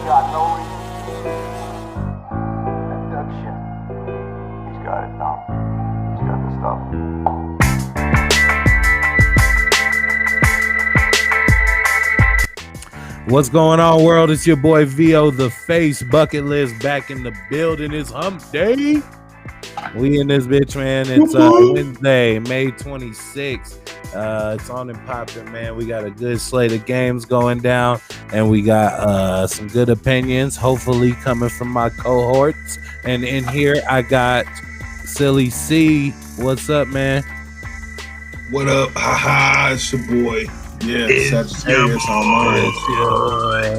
got no reduction. He's got it now. He's got the stuff. What's going on, world? It's your boy VO, the face bucket list, back in the building. It's hump day. We in this bitch, man. It's Wednesday, May 26th. It's on and popping, man. We got a good slate of games going down, and we got some good opinions, hopefully coming from my cohorts. And in here, I got Silly C. What's up, man? What up? Haha, it's your boy. Yeah, Sagittarius on mine.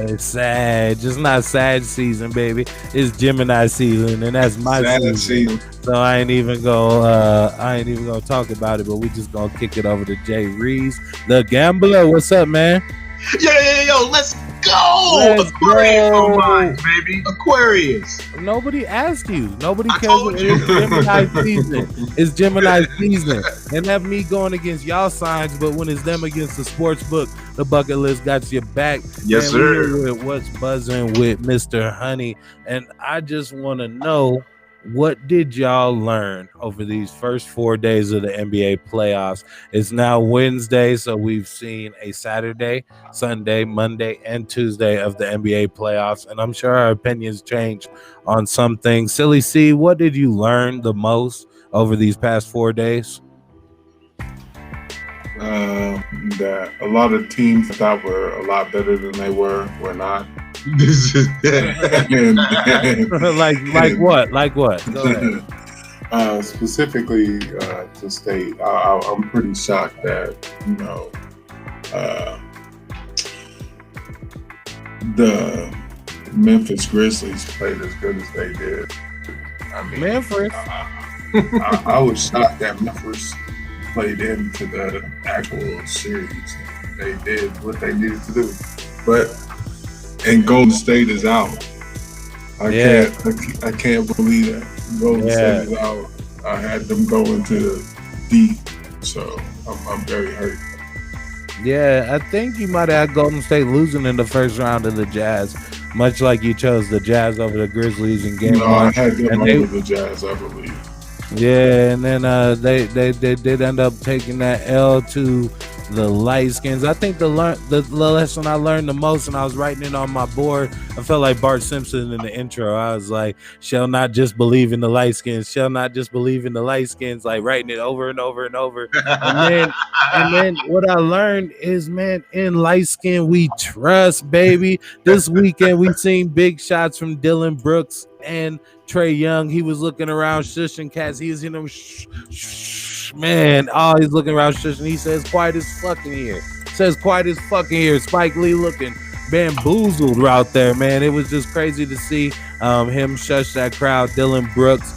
It's sad. Just not sad season, baby. It's Gemini season, and that's my season. So I ain't even gonna talk about it, but we just gonna kick it over to Jay Reeves, the gambler. What's up, man? Yo, let's go! Aquarius on mine, baby. Aquarius. Nobody asked you. Nobody cares. It's Gemini season. It's Gemini season. And that me going against y'all signs, but when it's them against the sports book, the bucket list got your back. Yes, sir. With what's buzzing with Mr. Honey. And I just want to know, what did y'all learn over these first 4 days of the NBA playoffs? It's now Wednesday, so we've seen a Saturday, Sunday, Monday, and Tuesday of the NBA playoffs, and I'm sure our opinions change on some things. Silly C, what did you learn the most over these past 4 days? That a lot of teams I thought were a lot better than they were not. This is like what? Like what? Go ahead. Specifically to state, I'm pretty shocked that the Memphis Grizzlies played as good as they did. I mean, Memphis. I was shocked that Memphis played into the actual series. They did what they needed to do, and Golden State is out. I can't believe that. Golden State is out. I had them going to deep, so I'm very hurt. Yeah, I think you might have had Golden State losing in the first round of the Jazz, much like you chose the Jazz over the Grizzlies in game 1. I had them over the Jazz, I believe. Yeah, and then they did end up taking that L to the light skins. I think the lesson I learned the most, and I was writing it on my board, I felt like Bart Simpson in the intro. I was like, shall not just believe in the light skins, shall not just believe in the light skins, like writing it over and over and over. And then what I learned is, man, in light skin we trust, baby. This weekend we seen big shots from Dylan Brooks and Trae Young. He was looking around shushing cats. He was, man, he's looking around shushing. He says, quiet as fucking here. Says, quiet as fucking here. Spike Lee looking bamboozled out there, man. It was just crazy to see him shush that crowd. Dylan Brooks.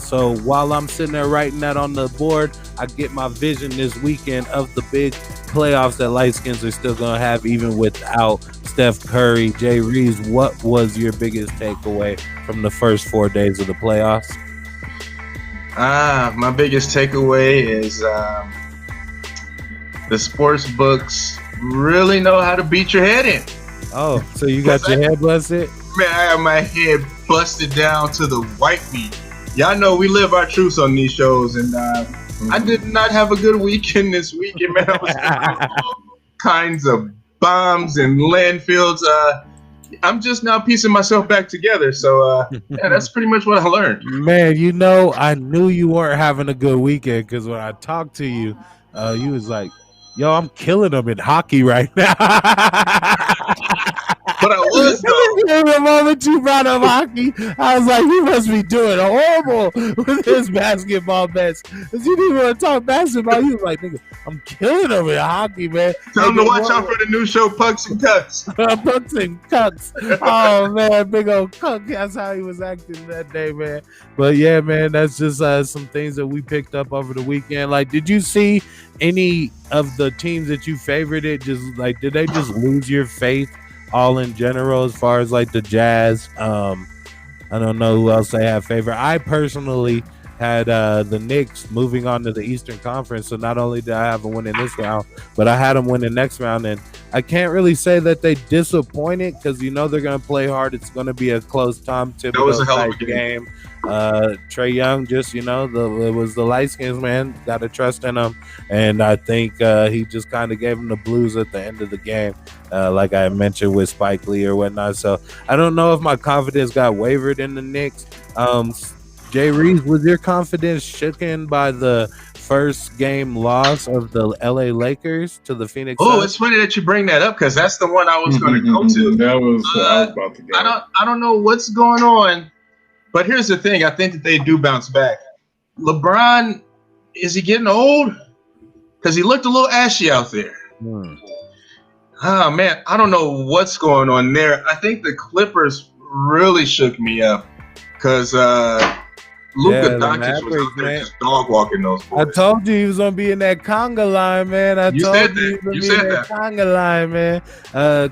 So while I'm sitting there writing that on the board, I get my vision this weekend of the big playoffs that light skins are still going to have, even without Steph Curry. Jay Reeves, what was your biggest takeaway from the first 4 days of the playoffs? My biggest takeaway is the sports books really know how to beat your head in. Oh, so you got your head busted? Man, I got my head busted down to the white meat. Y'all know we live our truths on these shows, and I did not have a good weekend this weekend, man. I was all kinds of bombs and landfills. I'm just now piecing myself back together. So, that's pretty much what I learned. Man, I knew you weren't having a good weekend because when I talked to you, you was like, yo, I'm killing them in hockey right now. But I was, though. The moment you brought up hockey, I was like, he must be doing horrible with his basketball bets. Because you didn't want to talk basketball. You was like, nigga, I'm killing him in hockey, man. Tell him to watch out for the new show, Pucks and Cucks. Pucks and Cucks. Oh, man, big old Cuck. That's how he was acting that day, man. But, yeah, man, that's just some things that we picked up over the weekend. Like, did you see any of the teams that you favorited? Just, like, did they just lose your faith all in general as far as, like, the Jazz? I don't know who else they have favorite. I personally had the Knicks moving on to the Eastern Conference. So not only did I have them win in this round, but I had them win the next round. And I can't really say that they disappointed because they're going to play hard. It's going to be a close Tom That was a Thibodeau hell of type a game. Trey Young, just it was the light skins, man. Got to trust in him, and I think he just kind of gave him the blues at the end of the game, like I mentioned with Spike Lee or whatnot. So I don't know if my confidence got wavered in the Knicks. Jay Reeves, was your confidence shooken by the first game loss of the LA Lakers to the Phoenix Oh, Suns? it's funny that you bring that up because that's the one I was going to go to. That was I was about to go. I don't know what's going on, but here's the thing. I think that they do bounce back. LeBron, is he getting old? Because he looked a little ashy out there. Oh, man, I don't know what's going on there. I think the Clippers really shook me up because Luka Doncic was out there just dog walking those boys. I told you he was gonna be in that conga line, man. You said that. Conga line, man.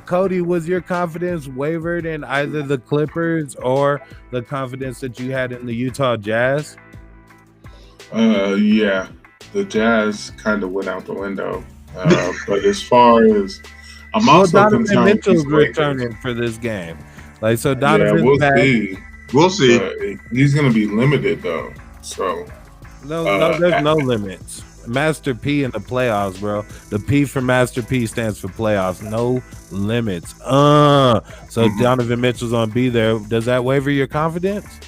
Cody, was your confidence wavered in either the Clippers or the confidence that you had in the Utah Jazz? Yeah, the Jazz kind of went out the window. But as far as I'm also Donovan concerned, Mitchell's returning for this game. Like, so Donovan's we'll back. see. We'll see. He's going to be limited though. So No, there's no limits. Master P in the playoffs, bro. The P for Master P stands for playoffs. No limits. So Donovan Mitchell's gonna be there. Does that waver your confidence?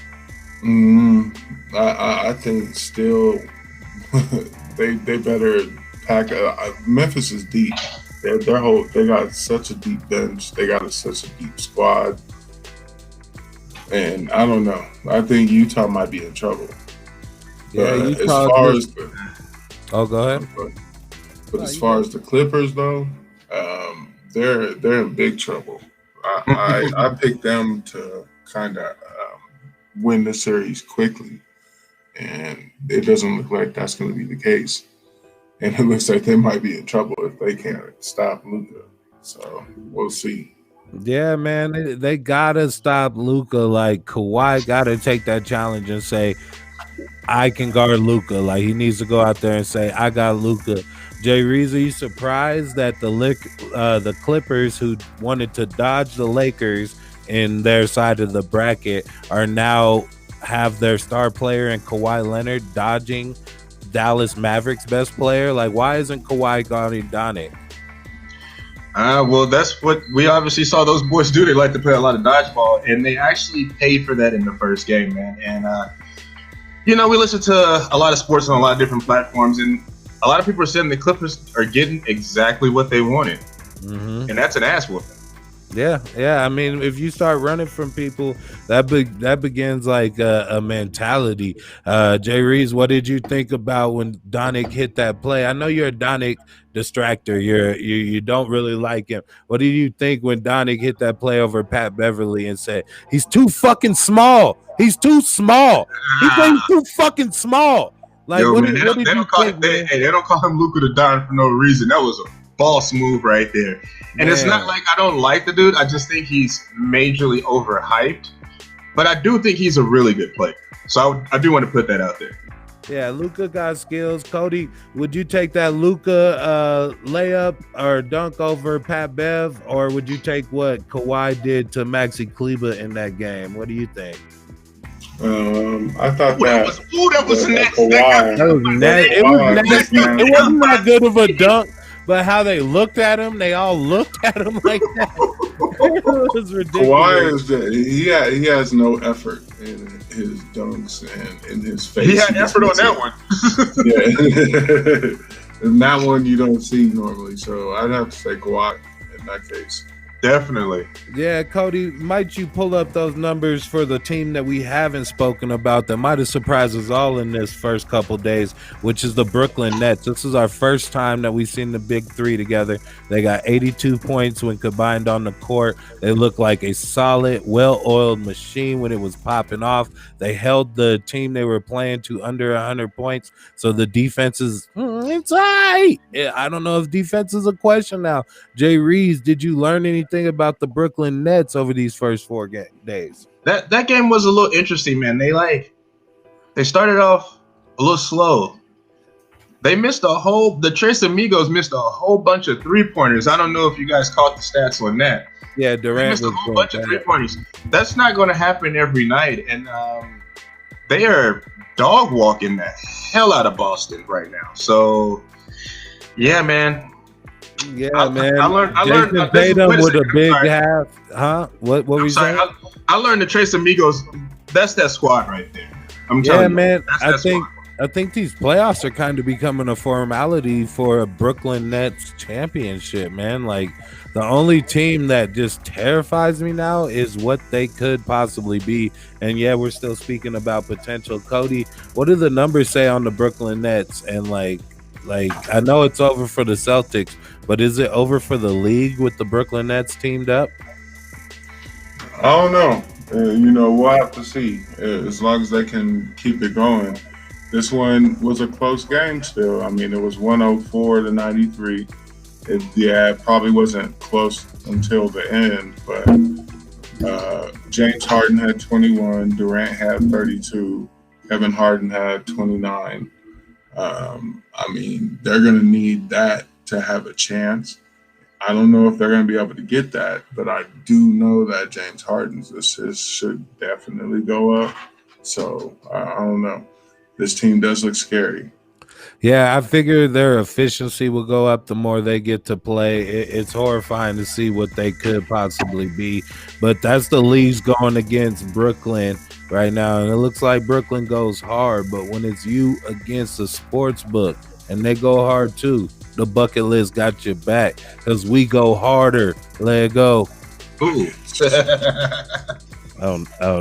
I think still they better pack. Memphis is deep. They got such a deep bench. They got such a deep squad. And I don't know. I think Utah might be in trouble. Yeah, as far as go ahead. But as far as the Clippers, though, they're in big trouble. I picked them to kind of win the series quickly, and it doesn't look like that's going to be the case. And it looks like they might be in trouble if they can't stop Luka. So we'll see. Yeah, man, they gotta stop Luka. Like, Kawhi gotta take that challenge and say, I can guard Luka. Like, he needs to go out there and say, I got Luka. Jay Reeves, are you surprised that the Clippers, who wanted to dodge the Lakers in their side of the bracket, are now have their star player in Kawhi Leonard dodging Dallas Mavericks' best player? Like, why isn't Kawhi guarding Doncic? Well, that's what we obviously saw those boys do. They like to play a lot of dodgeball, and they actually paid for that in the first game, man. And, we listen to a lot of sports on a lot of different platforms, and a lot of people are saying the Clippers are getting exactly what they wanted. And that's an ass whooping. Yeah. I mean, if you start running from people, that begins like a mentality. Jay Reeves, what did you think about when Doncic hit that play? I know you're a Doncic distractor. You don't really like him. What did you think when Doncic hit that play over Pat Beverly and said he's too fucking small? He's too small. He plays too fucking small. Like, Yo, what man, did you think? they don't call him Luka the Don for no reason. That was a boss move right there. And It's not like I don't like the dude. I just think he's majorly overhyped. But I do think he's a really good player. So I do want to put that out there. Yeah, Luka got skills. Cody, would you take that Luka layup or dunk over Pat Bev, or would you take what Kawhi did to Maxi Kleber in that game? What do you think? I thought that was nasty. It wasn't that good of a dunk, but how they looked at him, they all looked at him like that. It was ridiculous. Kawhi he has no effort in his dunks and in his face. He had effort on that one. Yeah. And that one you don't see normally. So I'd have to say Kawhi in that case. Definitely. Yeah, Cody, might you pull up those numbers for the team that we haven't spoken about that might have surprised us all in this first couple days, which is the Brooklyn Nets. This is our first time that we've seen the big three together. They got 82 points when combined on the court. They look like a solid, well-oiled machine when it was popping off. They held the team they were playing to under 100 points. So the defense is it's tight. I don't know if defense is a question now. Jay Reeves, did you learn anything about the Brooklyn Nets over these first 4 days? That game was a little interesting, man. They they started off a little slow. They missed the Tres Amigos missed a whole bunch of 3-pointers. I don't know if you guys caught the stats on that. Yeah, They Durant missed a was whole doing bunch of that. 3-pointers. That's not going to happen every night. And they are dog walking the hell out of Boston right now. So, yeah, man. Yeah, man. I learned. Jason Tatum with a big half. Huh? What were you saying? I learned the Tres Amigos. That's that squad right there. I'm telling you, man. that's I think these playoffs are kind of becoming a formality for a Brooklyn Nets championship, man. Like the only team that just terrifies me now is what they could possibly be. And yeah, we're still speaking about potential. Cody, what do the numbers say on the Brooklyn Nets? And like I know it's over for the Celtics, but is it over for the league with the Brooklyn Nets teamed up? I don't know. We'll have to see. As long as they can keep it going. This one was a close game still. I mean, it was 104-93. It probably wasn't close until the end, but James Harden had 21, Durant had 32, Kevin Harden had 29. I mean, they're going to need that to have a chance. I don't know if they're going to be able to get that, but I do know that James Harden's assists should definitely go up. So I don't know. This team does look scary. Yeah, I figure their efficiency will go up the more they get to play. It's horrifying to see what they could possibly be. But that's the Leafs going against Brooklyn right now. And it looks like Brooklyn goes hard. But when it's you against a sports book and they go hard too, the bucket list got your back because we go harder. Let it go. Ooh. I don't know.